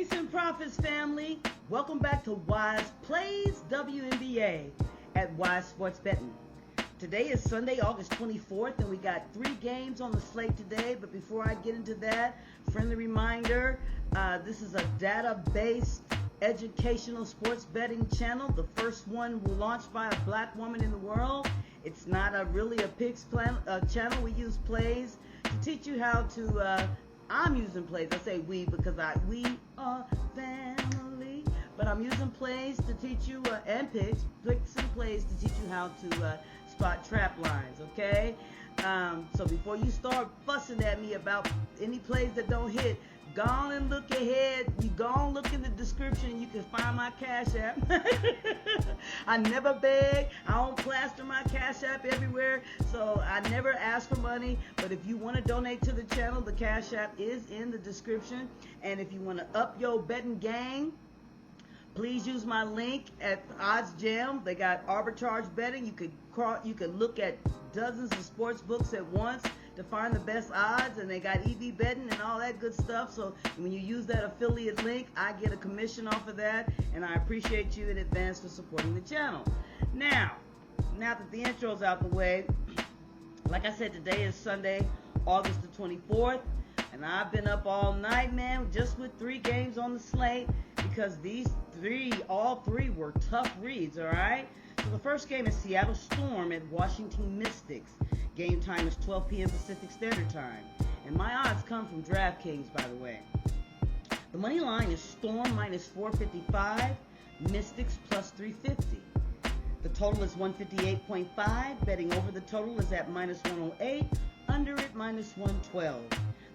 Peace and profits, family. Welcome back to Wize Plays WNBA at Wize Sports Bettin. Today is Sunday, August 24th, and we got 3 games on the slate today. But before I get into that, friendly reminder, this is a data-based educational sports betting channel. The first one launched by a black woman in the world. It's not really a picks channel. We use plays to teach you how to I'm using plays. I say we because we are family. But I'm using plays to teach you, and picks and plays to teach you how to spot trap lines, okay? So before you start fussing at me about any plays that don't hit, go on and look ahead. You go on, look in the description. You can find my Cash App. I never beg. I don't plaster my Cash App everywhere. So I never ask for money. But if you want to donate to the channel, the Cash App is in the description. And if you want to up your betting gang, please use my link at oddsjam. They got arbitrage betting. You could look at dozens of sports books at once to find the best odds, and they got EV betting and all that good stuff. So when you use that affiliate link, I get a commission off of that, and I appreciate you in advance for supporting the channel. Now that the intro's out the way, like I said, today is Sunday, August the 24th, and I've been up all night, man, just with 3 games on the slate, because all three were tough reads, all right? So the first game is Seattle Storm at Washington Mystics. Game time is 12 p.m. Pacific Standard Time. And my odds come from DraftKings, by the way. The money line is Storm minus 455, Mystics plus 350. The total is 158.5. Betting over the total is at minus 108, under it minus 112.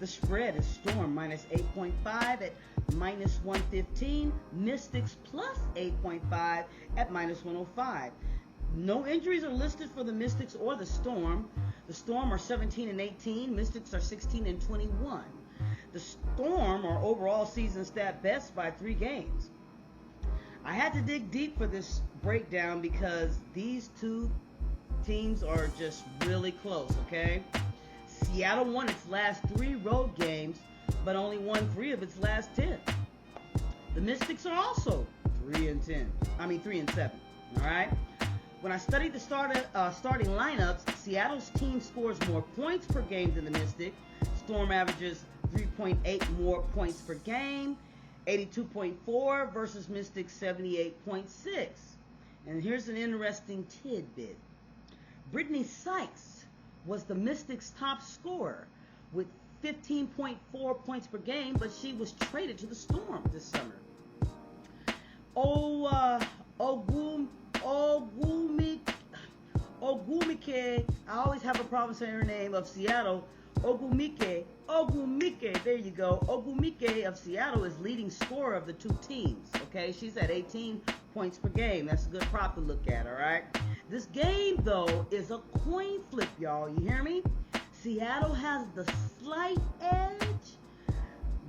The spread is Storm minus 8.5 at minus 115, Mystics plus 8.5 at minus 105. No injuries are listed for the Mystics or the Storm. The Storm are 17 and 18, Mystics are 16 and 21. The Storm are overall season stat best by 3 games. I had to dig deep for this breakdown because these 2 teams are just really close, okay? Seattle won its last 3 road games, but only won 3 of its last 10. The Mystics are also 3 and 7. All right. When I studied the starting lineups, Seattle's team scores more points per game than the Mystics. Storm averages 3.8 more points per game, 82.4 versus Mystics 78.6. And here's an interesting tidbit. Brittany Sykes was the Mystics' top scorer with 15.4 points per game, but she was traded to the Storm this summer. Ogumike, I always have a problem saying her name, of Seattle. Ogumike, there you go. Ogumike of Seattle is leading scorer of the 2 teams, okay? She's at 18 points per game. That's a good prop to look at, all right? This game, though, is a coin flip, y'all. You hear me? Seattle has the slight edge.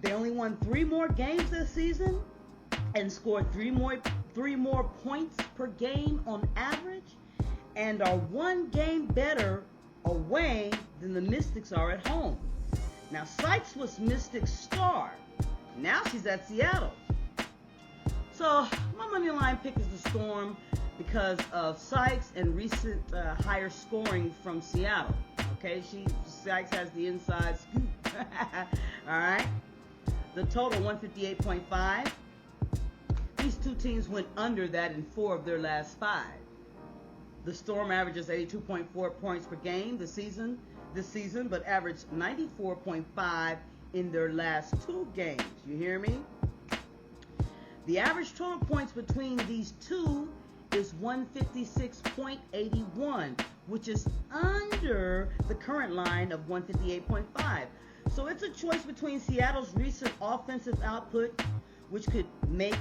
They only won 3 more games this season and scored 3 more points per game on average, and are 1 game better away than the Mystics are at home. Now, Sykes was Mystics' star. Now she's at Seattle. So my money line pick is the Storm because of Sykes and recent higher scoring from Seattle. Okay, Sykes has the inside scoop. All right. The total 158.5. These 2 teams went under that in 4 of their last 5. The Storm averages 82.4 points per game this season, but averaged 94.5 in their last 2 games. You hear me? The average total points between these 2 is 156.81, which is under the current line of 158.5. So it's a choice between Seattle's recent offensive output, which could make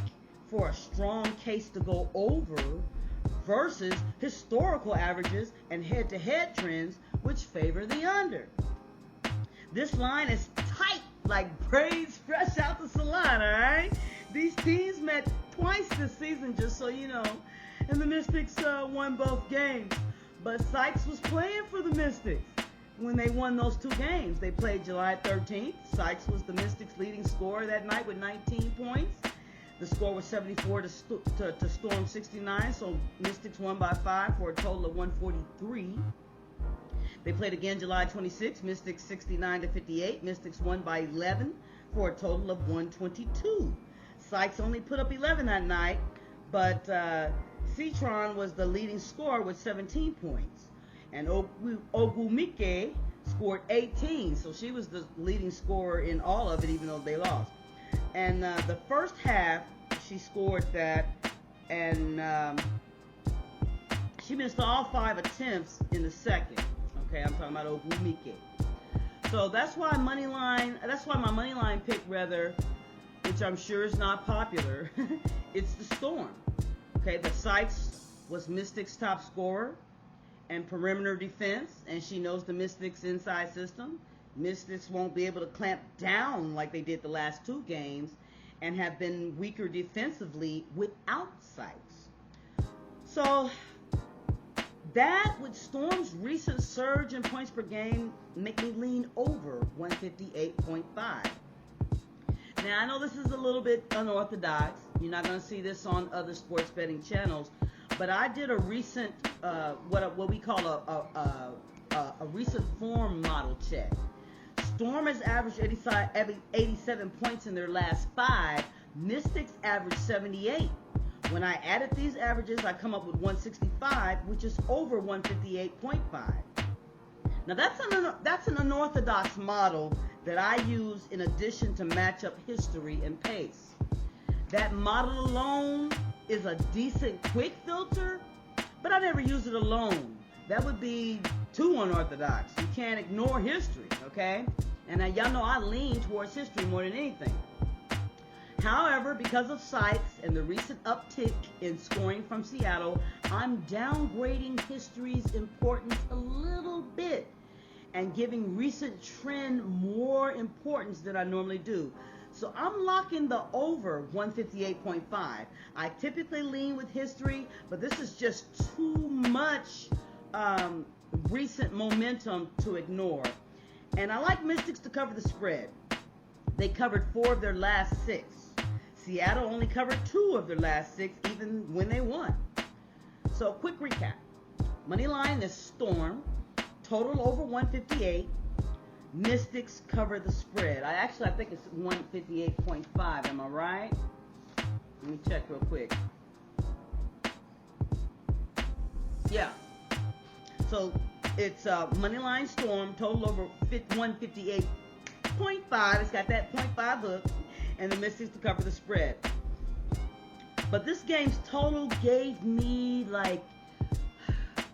for a strong case to go over, versus historical averages and head-to-head trends, which favor the under. This line is tight like braids fresh out the salon, all right? These teams met twice this season, just so you know, and the Mystics won both games. But Sykes was playing for the Mystics. when they won those two games. They played July 13th. Sykes was the Mystics' leading scorer that night with 19 points. The score was 74 to Storm 69, so Mystics won by 5 for a total of 143. They played again July 26th, Mystics 69 to 58. Mystics won by 11 for a total of 122. Sykes only put up 11 that night, but Citron was the leading scorer with 17 points. And Ogumike scored 18, so she was the leading scorer in all of it, even though they lost. And the first half, she scored that, and she missed all 5 attempts in the second. Okay, I'm talking about Ogumike. So that's why my money line pick, rather, which I'm sure is not popular, it's the Storm. Okay, but Sykes was Mystics' top scorer and perimeter defense, and she knows the Mystics' inside system. Mystics won't be able to clamp down like they did the last 2 games and have been weaker defensively without Sykes. So that, with Storm's recent surge in points per game, make me lean over 158.5. Now, I know this is a little bit unorthodox. You're not going to see this on other sports betting channels, but I did a recent, what we call a recent form model check. Storm has averaged 87 points in their last 5. Mystics averaged 78. When I added these averages, I come up with 165, which is over 158.5. Now, that's an unorthodox model that I use in addition to matchup history and pace. That model alone is a decent quick filter, but I never use it alone. That would be too unorthodox. You can't ignore history, okay? And y'all know I lean towards history more than anything. However, because of Sykes and the recent uptick in scoring from Seattle, I'm downgrading history's importance a little bit and giving recent trend more importance than I normally do. So I'm locking the over 158.5. I typically lean with history, but this is just too much recent momentum to ignore. And I like Mystics to cover the spread. They covered 4 of their last 6. Seattle only covered 2 of their last 6, even when they won. So, quick recap. Money line is Storm, total over 158. Mystics cover the spread. I think it's 158.5. Am I right? Let me check real quick. Yeah. So, it's Moneyline Storm, total over 158.5. It's got that 0.5 hook, and the Mystics to cover the spread. But this game's total gave me like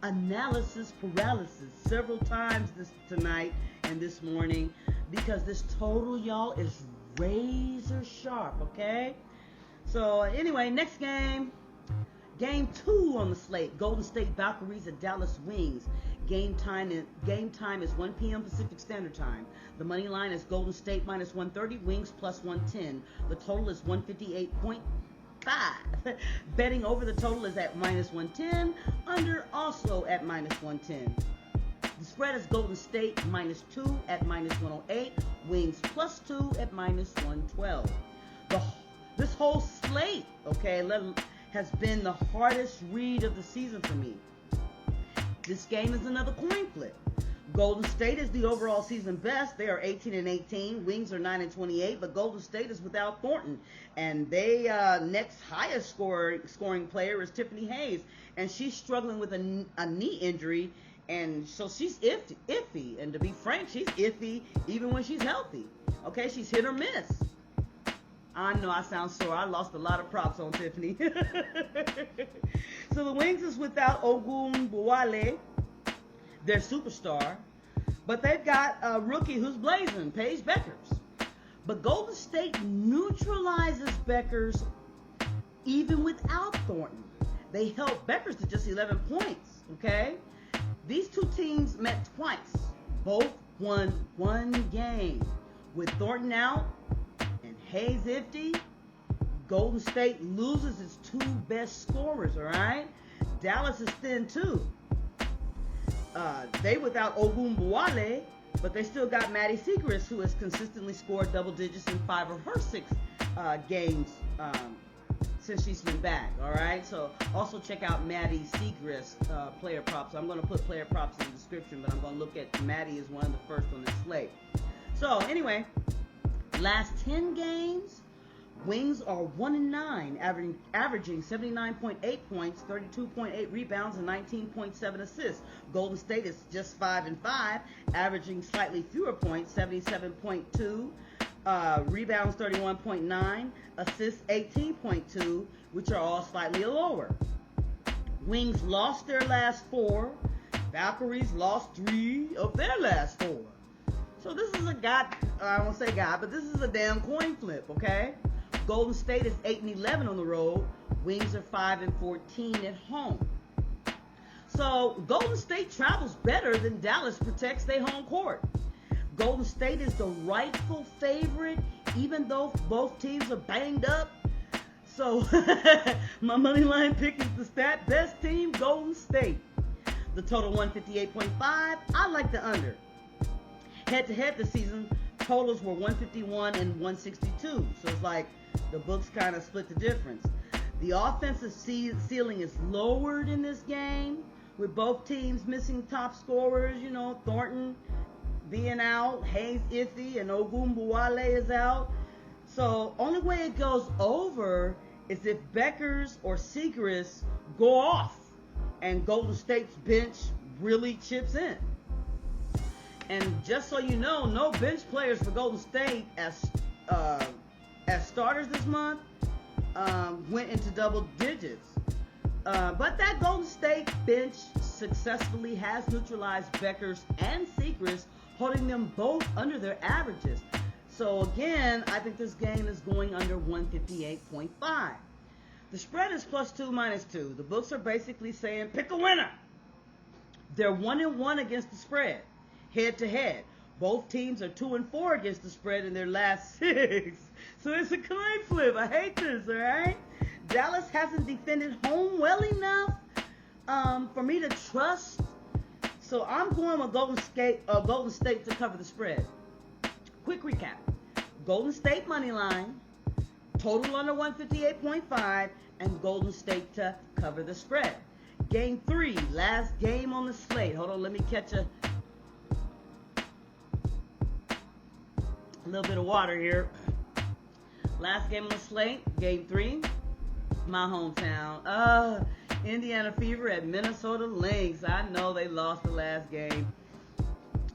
analysis paralysis several times tonight and this morning, because this total, y'all, is razor sharp, okay? So anyway, next game. Game 2 on the slate, Golden State Valkyries at Dallas Wings. Game time is 1 p.m. Pacific Standard Time. The money line is Golden State minus 130, Wings plus 110. The total is 158.5. Betting over the total is at minus 110. Under also at minus 110. The spread is Golden State minus 2 at minus 108. Wings plus 2 at minus 112. This whole slate, okay, has been the hardest read of the season for me. This game is another coin flip. Golden State is the overall season best. They are 18-18. Wings are 9-28, but Golden State is without Thornton. And they next highest scoring player is Tiffany Hayes, and she's struggling with a knee injury, and so she's iffy. And to be frank, she's iffy even when she's healthy. Okay, she's hit or miss. I know I sound sore. I lost a lot of props on Tiffany. So the Wings is without Ogunbowale, their superstar. But they've got a rookie who's blazing, Paige Beckers. But Golden State neutralizes Beckers even without Thornton. They held Beckers to just 11 points, okay? These two teams met twice. Both won one game. With Thornton out and Hayes iffy, Golden State loses its 2 best scorers, all right? Dallas is thin too. They without Ogunbowale, but they still got Maddie Siegrist, who has consistently scored double digits in 5 of her 6 games since she's been back. All right, so also check out Maddie Siegrist player props. I'm going to put player props in the description, but I'm going to look at Maddie as one of the first on this slate. So anyway, last 10 games, Wings are 1-9, averaging 79.8 points, 32.8 rebounds, and 19.7 assists. Golden State is just 5-5, averaging slightly fewer points, 77.2, rebounds 31.9, assists 18.2, which are all slightly lower. Wings lost their last 4. Valkyries lost 3 of their last 4. So this is I won't say but this is a damn coin flip, okay? Golden State is 8-11 on the road. Wings are 5-14 at home. So Golden State travels better than Dallas protects their home court. Golden State is the rightful favorite, even though both teams are banged up. So my money line pick is the stat best team, Golden State. The total 158.5. I like the under. Head-to-head this season, totals were 151 and 162. So it's like the books kind of split the difference. The offensive ceiling is lowered in this game, with both teams missing top scorers. You know, Thornton being out, Hayes iffy, and Ogunbowale is out. So only way it goes over is if Beckers or Siegrist go off and Golden State's bench really chips in. And just so you know, no bench players for Golden State as starters this month went into double digits. But that Golden State bench successfully has neutralized Beckers and Siegrist, holding them both under their averages. So again, I think this game is going under 158.5. The spread is +2, -2. The books are basically saying pick a winner. They're 1-1 against the spread, head to head. Both teams are 2-4 against the spread in their last 6. So it's a coin flip. I hate this, all right? Dallas hasn't defended home well enough for me to trust. So I'm going with Golden State to cover the spread. Quick recap. Golden State money line, total under 158.5, and Golden State to cover the spread. Game 3, last game on the slate. Hold on, let me catch a little bit of water here. Last game on the slate, game 3, my hometown. Indiana Fever at Minnesota Lynx. I know they lost the last game.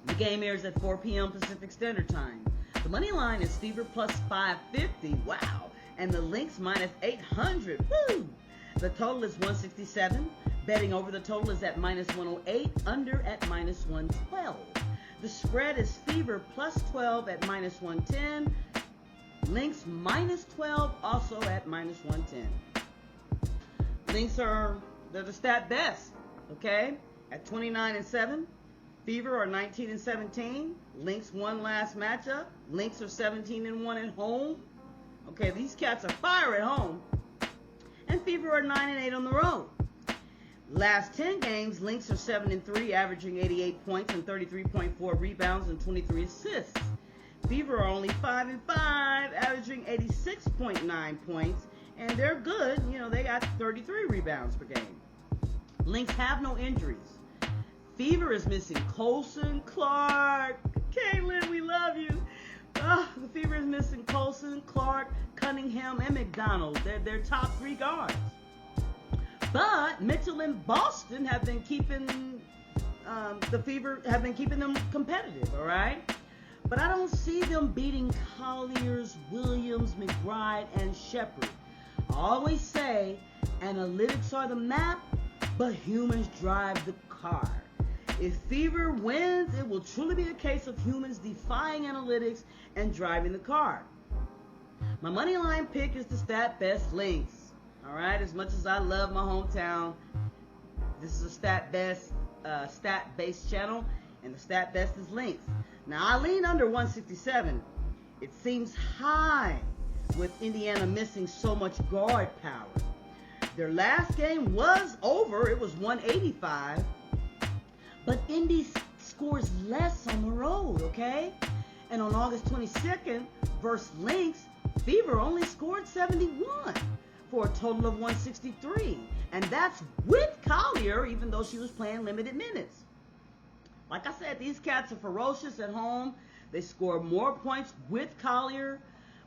The game airs at 4 p.m. Pacific Standard Time. The money line is Fever plus 550. Wow. And the Lynx minus 800. Woo! The total is 167. Betting over the total is at -108. Under at -112. The spread is Fever plus 12 at -110. Lynx -12 also at -110. Lynx they're the stat best, okay? At 29-7. Fever are 19-17. Lynx won last matchup. Lynx are 17-1 at home. Okay, these cats are fire at home. And Fever are 9-8 on the road. Last 10 games, Lynx are 7-3, averaging 88 points and 33.4 rebounds and 23 assists. Fever are only 5-5, averaging 86.9 points, and they're good. You know, they got 33 rebounds per game. Lynx have no injuries. Fever is missing Colson, Clark. Caitlin, we love you. The Fever is missing Colson, Clark, Cunningham, and McDonald. They're their top 3 guards. But Mitchell and Boston have been keeping the Fever have been keeping them competitive, all right? But I don't see them beating Colliers, Williams, McBride, and Shepard. I always say analytics are the map, but humans drive the car. If Fever wins, it will truly be a case of humans defying analytics and driving the car. My money line pick is the stat best Lynx. All right, as much as I love my hometown, this is a stat-based channel, and the stat best is Lynx. Now, I lean under 167. It seems high with Indiana missing so much guard power. Their last game was over. It was 185. But Indy scores less on the road, okay? And on August 22nd, versus Lynx, Fever only scored 71 for a total of 163. And that's with Collier, even though she was playing limited minutes. Like I said, these cats are ferocious at home. They score more points with Collier,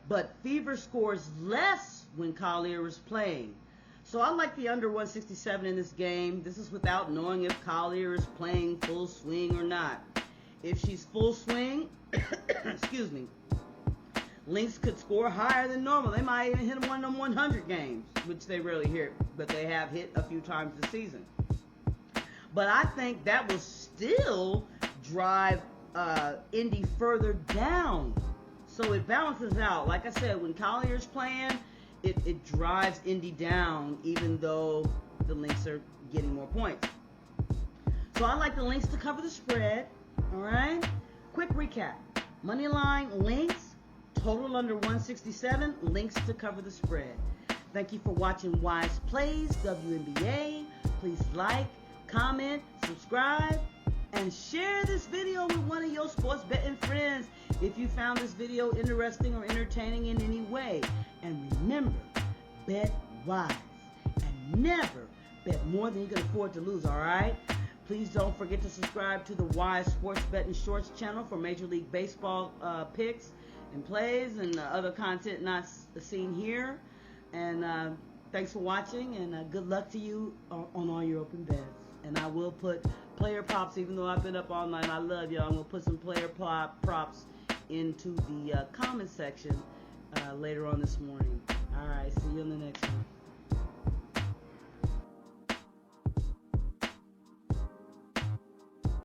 but Fever scores less when Collier is playing. So I like the under 167 in this game. This is without knowing if Collier is playing full swing or not. If she's full swing, excuse me, Lynx could score higher than normal. They might even hit one of them 100 games, which they rarely hit, but they have hit a few times this season. But I think that will still drive Indy further down. So it balances out. Like I said, when Collier's playing, it drives Indy down, even though the Lynx are getting more points. So I like the Lynx to cover the spread. All right? Quick recap. Moneyline Lynx, total under 167, Lynx to cover the spread. Thank you for watching Wize Plays WNBA. Please like, comment, subscribe, and share this video with one of your sports betting friends if you found this video interesting or entertaining in any way. And remember, bet wise and never bet more than you can afford to lose, all right? Please don't forget to subscribe to the Wize Sports Betting Shorts channel for Major League Baseball picks and plays and other content not seen here. And thanks for watching, and good luck to you on all your open bets. And I will put player props, even though I've been up all night. I love y'all. I'm going to put some player props into the comment section later on this morning. All right, see you in the next one.